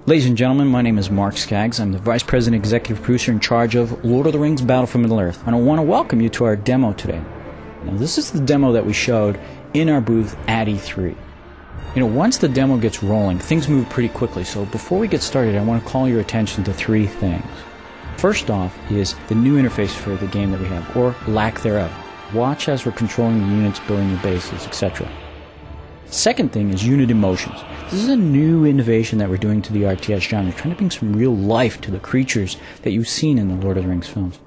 Ladies and gentlemen, my name is Mark Skaggs. I'm the Vice President Executive Producer in charge of Lord of the Rings Battle for Middle-earth. And I want to welcome you to our demo today. Now, this is the demo that we showed in our booth at E3. Once the demo gets rolling, things move pretty quickly. So before we get started, I want to call your attention to three things. First off is the new interface for the game that we have, or lack thereof. Watch as we're controlling the units, building the bases, etc. Second thing is unit emotions. This is a new innovation that we're doing to the RTS genre, trying to bring some real life to the creatures that you've seen in the Lord of the Rings films.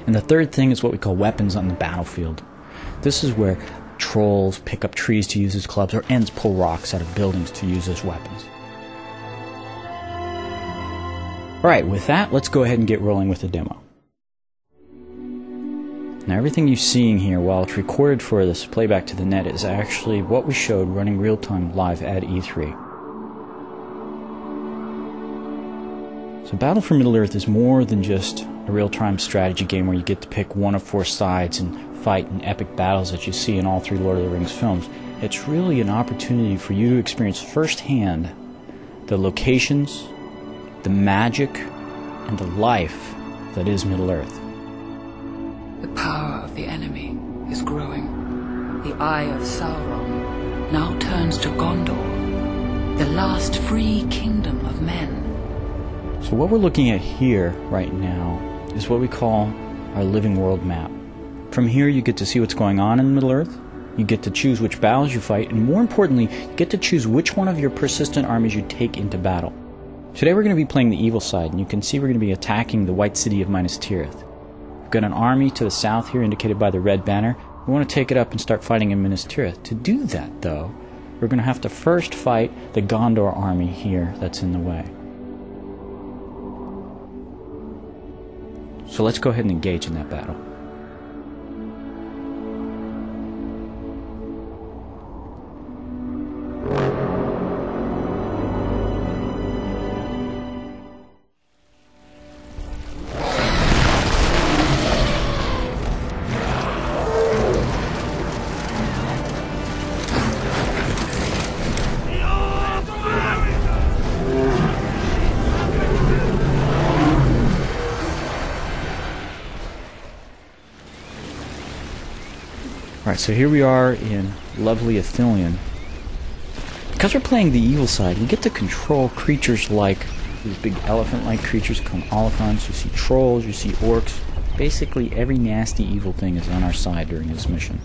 And the third thing is what we call weapons on the battlefield. This is where trolls pick up trees to use as clubs, or Ents pull rocks out of buildings to use as weapons. Alright, with that, let's go ahead and get rolling with the demo. Now everything you're seeing here, while it's recorded for this playback to the net, is actually what we showed running real-time live at E3. So Battle for Middle-earth is more than just a real-time strategy game where you get to pick one of four sides and fight in epic battles that you see in all three Lord of the Rings films. It's really an opportunity for you to experience firsthand the locations, the magic, and the life that is Middle-earth. The power of the enemy is growing. The Eye of Sauron now turns to Gondor, the last free kingdom of men. So what we're looking at here right now is what we call our living world map. From here you get to see what's going on in Middle-earth, you get to choose which battles you fight, and more importantly, you get to choose which one of your persistent armies you take into battle. Today we're going to be playing the evil side, and you can see we're going to be attacking the White City of Minas Tirith. We've got an army to the south here indicated by the red banner. We want to take it up and start fighting in Minas Tirith. To do that, though, we're going to have to first fight the Gondor army here that's in the way. So let's go ahead and engage in that battle. Alright, so here we are in lovely Ithilien. Because we're playing the evil side, we get to control creatures like these big elephant-like creatures called Oliphants. You see trolls, you see orcs. Basically, every nasty evil thing is on our side during this mission.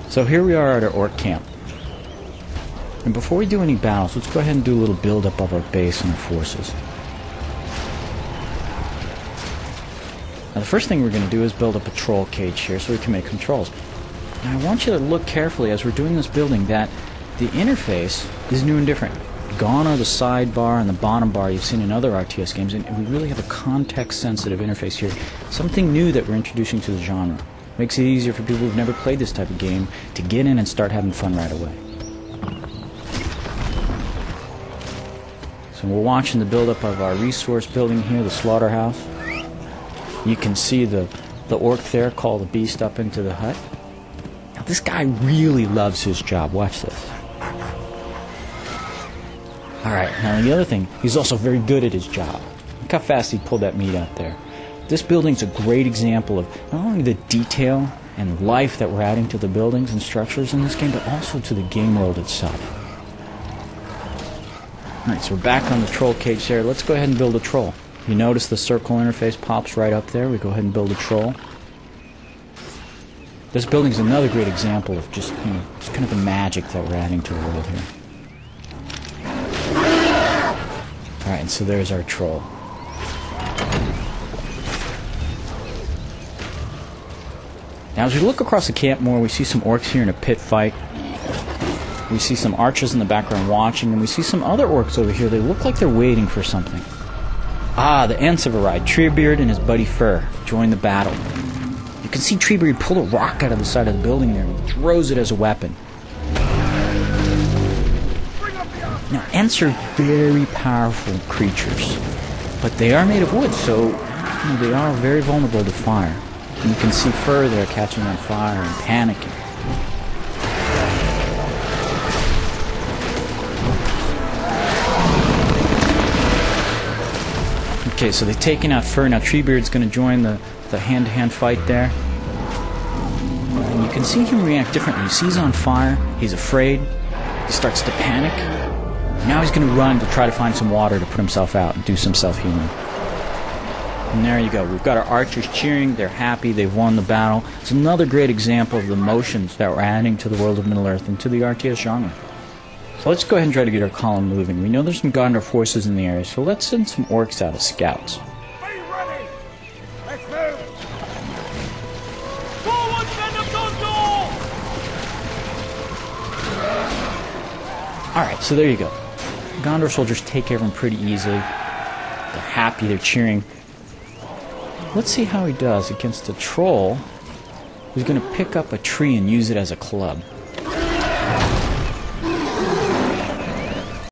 So here we are at our orc camp. And before we do any battles, let's go ahead and do a little build-up of our base and our forces. Now the first thing we're going to do is build up a troll cage here so we can make controls. Now I want you to look carefully as we're doing this building that the interface is new and different. Gone are the sidebar and the bottom bar you've seen in other RTS games, and we really have a context-sensitive interface here. Something new that we're introducing to the genre. Makes it easier for people who've never played this type of game to get in and start having fun right away. So we're watching the build-up of our resource building here, the slaughterhouse. You can see the orc there call the beast up into the hut. Now this guy really loves his job. Watch this. Alright, now the other thing, he's also very good at his job. Look how fast he pulled that meat out there. This building's a great example of not only the detail and life that we're adding to the buildings and structures in this game, but also to the game world itself. Alright, so we're back on the troll cage there. Let's go ahead and build a troll. You notice the circle interface pops right up there. We go ahead and build a troll. This building's another great example of just, just kind of the magic that we're adding to the world here. Alright, and so there's our troll. Now as we look across the camp more, we see some orcs here in a pit fight. We see some archers in the background watching, and we see some other orcs over here. They look like they're waiting for something. Ah, the Ents have arrived. Treebeard and his buddy Fur join the battle. You can see Treebeard pull a rock out of the side of the building there and throws it as a weapon. Now, Ents are very powerful creatures, but they are made of wood, so they are very vulnerable to fire. And you can see Fur there catching on fire and panicking. Okay, so they've taken out Fur. Now Treebeard's going to join the hand-to-hand fight there. And you can see him react differently. You see he's on fire. He's afraid. He starts to panic. Now he's going to run to try to find some water to put himself out and do some self-healing. And there you go. We've got our archers cheering. They're happy. They've won the battle. It's another great example of the motions that we're adding to the world of Middle-earth and to the RTS genre. So let's go ahead and try to get our column moving. We know there's some Gondor forces in the area, so let's send some orcs out as scouts. Be ready! Let's move! Forward, men of Gondor! Alright, so there you go. Gondor soldiers take care of him pretty easily. They're happy, they're cheering. Let's see how he does against a troll who's going to pick up a tree and use it as a club.